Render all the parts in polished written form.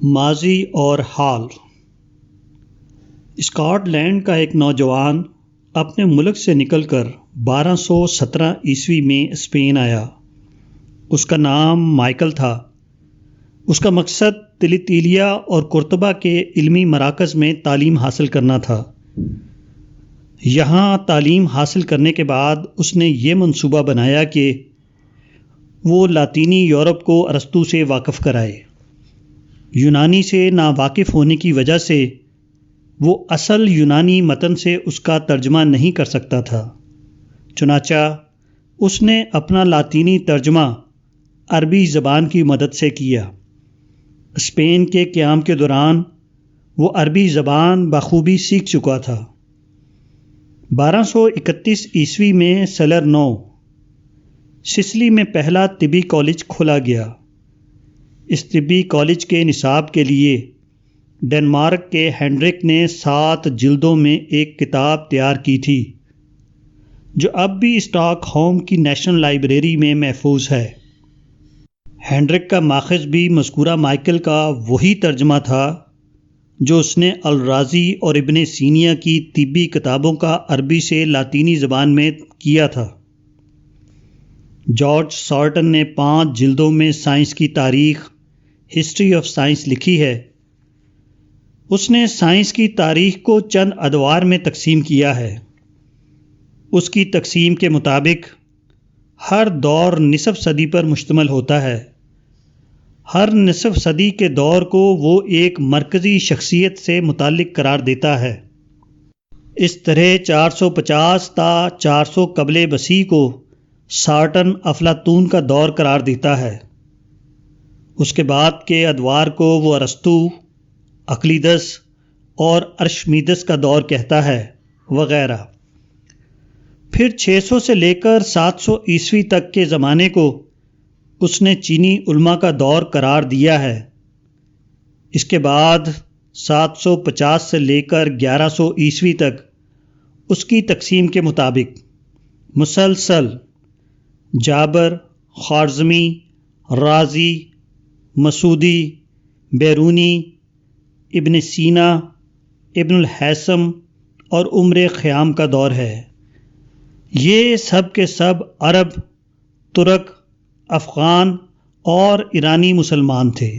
ماضی اور حال۔ اسکاٹ لینڈ کا ایک نوجوان اپنے ملک سے نکل کر 1217 عیسوی میں اسپین آیا۔ اس کا نام مائیکل تھا۔ اس کا مقصد تلتیلیا اور قرطبہ کے علمی مراکز میں تعلیم حاصل کرنا تھا۔ یہاں تعلیم حاصل کرنے کے بعد اس نے یہ منصوبہ بنایا کہ وہ لاطینی یورپ کو ارسطو سے واقف کرائے۔ یونانی سے ناواقف ہونے کی وجہ سے وہ اصل یونانی متن سے اس کا ترجمہ نہیں کر سکتا تھا، چنانچہ اس نے اپنا لاطینی ترجمہ عربی زبان کی مدد سے کیا۔ اسپین کے قیام کے دوران وہ عربی زبان بخوبی سیکھ چکا تھا۔ 1231 عیسوی میں سلرنو، سسلی میں پہلا طبی کالج کھولا گیا۔ اس طبی کالج کے نصاب کے لیے ڈنمارک کے ہینڈرک نے 7 جلدوں میں ایک کتاب تیار کی تھی، جو اب بھی اسٹاک ہوم کی نیشنل لائبریری میں محفوظ ہے۔ ہینڈرک کا ماخذ بھی مذکورہ مائیکل کا وہی ترجمہ تھا جو اس نے الرازی اور ابن سینہ کی طبی کتابوں کا عربی سے لاطینی زبان میں کیا تھا۔ جارج سارٹن نے 5 جلدوں میں سائنس کی تاریخ، ہسٹری آف سائنس لکھی ہے۔ اس نے سائنس کی تاریخ کو چند ادوار میں تقسیم کیا ہے۔ اس کی تقسیم کے مطابق ہر دور نصف صدی پر مشتمل ہوتا ہے۔ ہر نصف صدی کے دور کو وہ ایک مرکزی شخصیت سے متعلق قرار دیتا ہے۔ اس طرح 450 تا 400 قبل مسیح کو سارٹن افلاطون کا دور قرار دیتا ہے۔ اس کے بعد کے ادوار کو وہ ارسطو، اقلیدس اور ارشمیدس کا دور کہتا ہے، وغیرہ۔ پھر 600 سے لے کر 700 عیسوی تک کے زمانے کو اس نے چینی علماء کا دور قرار دیا ہے۔ اس کے بعد 750 سے لے کر 1100 عیسوی تک اس کی تقسیم کے مطابق مسلسل جابر، خوارزمی، رازی، مسعودی، بیرونی، ابن سینا، ابن الہیثم اور عمر خیام کا دور ہے۔ یہ سب کے سب عرب، ترک، افغان اور ایرانی مسلمان تھے۔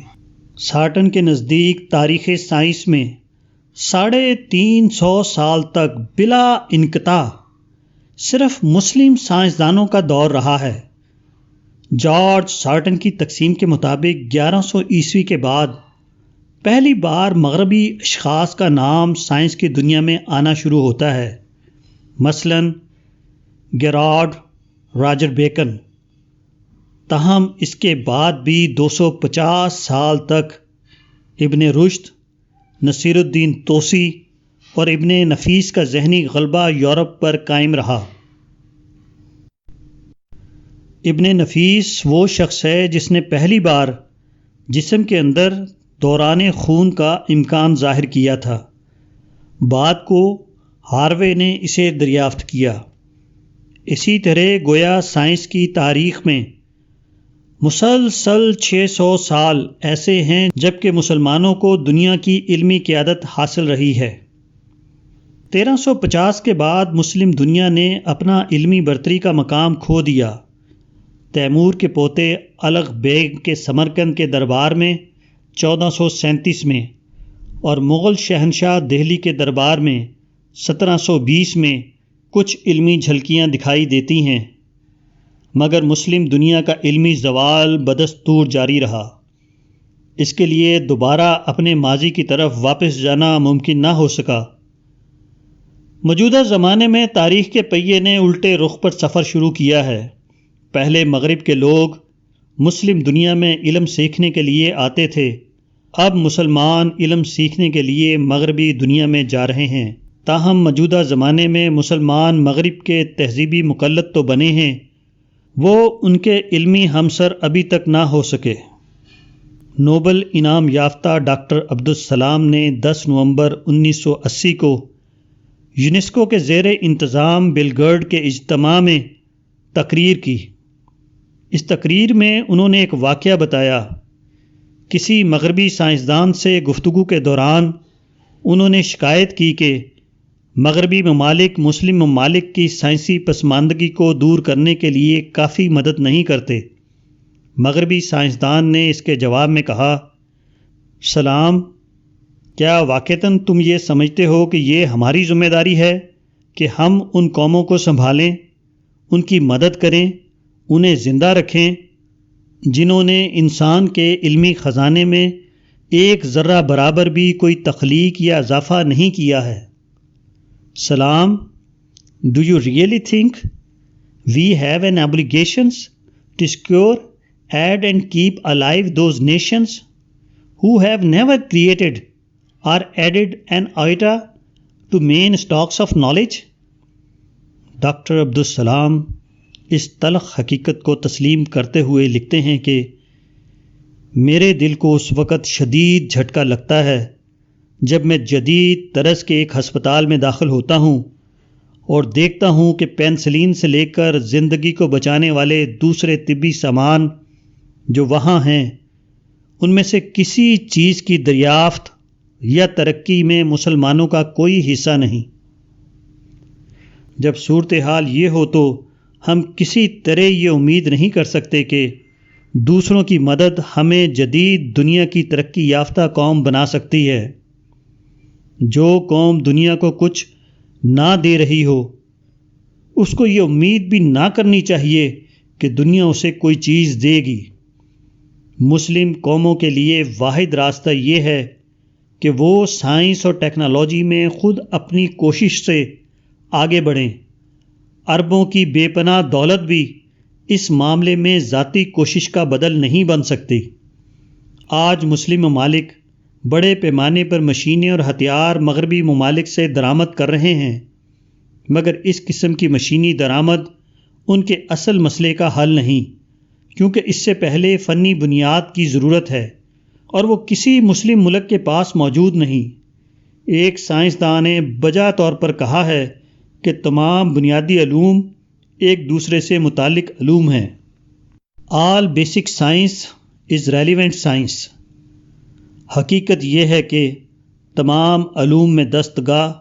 سارٹن کے نزدیک تاریخ سائنس میں 350 سال تک بلا انقطاع صرف مسلم سائنسدانوں کا دور رہا ہے۔ جارج سارٹن کی تقسیم کے مطابق 1100 عیسوی کے بعد پہلی بار مغربی اشخاص کا نام سائنس کی دنیا میں آنا شروع ہوتا ہے، مثلاً گیراڈ، راجر بیکن۔ تاہم اس کے بعد بھی 250 سال تک ابن رشد، نصیر الدین توسی اور ابن نفیس کا ذہنی غلبہ یورپ پر قائم رہا۔ ابن نفیس وہ شخص ہے جس نے پہلی بار جسم کے اندر دوران خون کا امکان ظاہر کیا تھا۔ بعد کو ہاروے نے اسے دریافت کیا۔ اسی طرح گویا سائنس کی تاریخ میں مسلسل 600 سال ایسے ہیں جبکہ مسلمانوں کو دنیا کی علمی قیادت حاصل رہی ہے۔ 1350 کے بعد مسلم دنیا نے اپنا علمی برتری کا مقام کھو دیا۔ تیمور کے پوتے الغ بیگ کے سمرقند کے دربار میں 1437 میں اور مغل شہنشاہ دہلی کے دربار میں 1720 میں کچھ علمی جھلکیاں دکھائی دیتی ہیں، مگر مسلم دنیا کا علمی زوال بدستور جاری رہا۔ اس کے لیے دوبارہ اپنے ماضی کی طرف واپس جانا ممکن نہ ہو سکا۔ موجودہ زمانے میں تاریخ کے پہیے نے الٹے رخ پر سفر شروع کیا ہے۔ پہلے مغرب کے لوگ مسلم دنیا میں علم سیکھنے کے لیے آتے تھے، اب مسلمان علم سیکھنے کے لیے مغربی دنیا میں جا رہے ہیں۔ تاہم موجودہ زمانے میں مسلمان مغرب کے تہذیبی مقلد تو بنے ہیں، وہ ان کے علمی ہمسر ابھی تک نہ ہو سکے۔ نوبل انعام یافتہ ڈاکٹر عبدالسلام نے 10 نومبر 1980 کو یونیسکو کے زیر انتظام بیلگرڈ کے اجتماع میں تقریر کی۔ اس تقریر میں انہوں نے ایک واقعہ بتایا کسی مغربی سائنسدان سے گفتگو کے دوران انہوں نے شکایت کی کہ مغربی ممالک مسلم ممالک کی سائنسی پسماندگی کو دور کرنے کے لیے کافی مدد نہیں کرتے۔ مغربی سائنسدان نے اس کے جواب میں کہا، سلام، کیا واقعتاً تم یہ سمجھتے ہو کہ یہ ہماری ذمہ داری ہے کہ ہم ان قوموں کو سنبھالیں، ان کی مدد کریں، انہیں زندہ رکھیں جنہوں نے انسان کے علمی خزانے میں ایک ذرہ برابر بھی کوئی تخلیق یا اضافہ نہیں کیا ہے؟ سلام، do you really think we have an obligations to secure, add and keep alive those nations who have never created or added an iota to main stocks of knowledge؟ Doctor Abdus Salam اس تلخ حقیقت کو تسلیم کرتے ہوئے لکھتے ہیں کہ میرے دل کو اس وقت شدید جھٹکا لگتا ہے جب میں جدید طرز کے ایک ہسپتال میں داخل ہوتا ہوں اور دیکھتا ہوں کہ پینسلین سے لے کر زندگی کو بچانے والے دوسرے طبی سامان جو وہاں ہیں ان میں سے کسی چیز کی دریافت یا ترقی میں مسلمانوں کا کوئی حصہ نہیں۔ جب صورتحال یہ ہو تو ہم کسی طرح یہ امید نہیں کر سکتے کہ دوسروں کی مدد ہمیں جدید دنیا کی ترقی یافتہ قوم بنا سکتی ہے۔ جو قوم دنیا کو کچھ نہ دے رہی ہو اس کو یہ امید بھی نہ کرنی چاہیے کہ دنیا اسے کوئی چیز دے گی۔ مسلم قوموں کے لیے واحد راستہ یہ ہے کہ وہ سائنس اور ٹیکنالوجی میں خود اپنی کوشش سے آگے بڑھیں۔ عربوں کی بے پناہ دولت بھی اس معاملے میں ذاتی کوشش کا بدل نہیں بن سکتی۔ آج مسلم ممالک بڑے پیمانے پر مشینیں اور ہتھیار مغربی ممالک سے درآمد کر رہے ہیں، مگر اس قسم کی مشینی درآمد ان کے اصل مسئلے کا حل نہیں، کیونکہ اس سے پہلے فنی بنیاد کی ضرورت ہے اور وہ کسی مسلم ملک کے پاس موجود نہیں۔ ایک سائنسدان نے بجا طور پر کہا ہے کہ تمام بنیادی علوم ایک دوسرے سے متعلق علوم ہیں۔ All basic science is relevant science. حقیقت یہ ہے کہ تمام علوم میں دستگاہ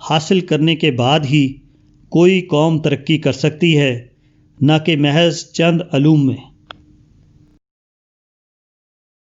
حاصل کرنے کے بعد ہی کوئی قوم ترقی کر سکتی ہے، نہ کہ محض چند علوم میں۔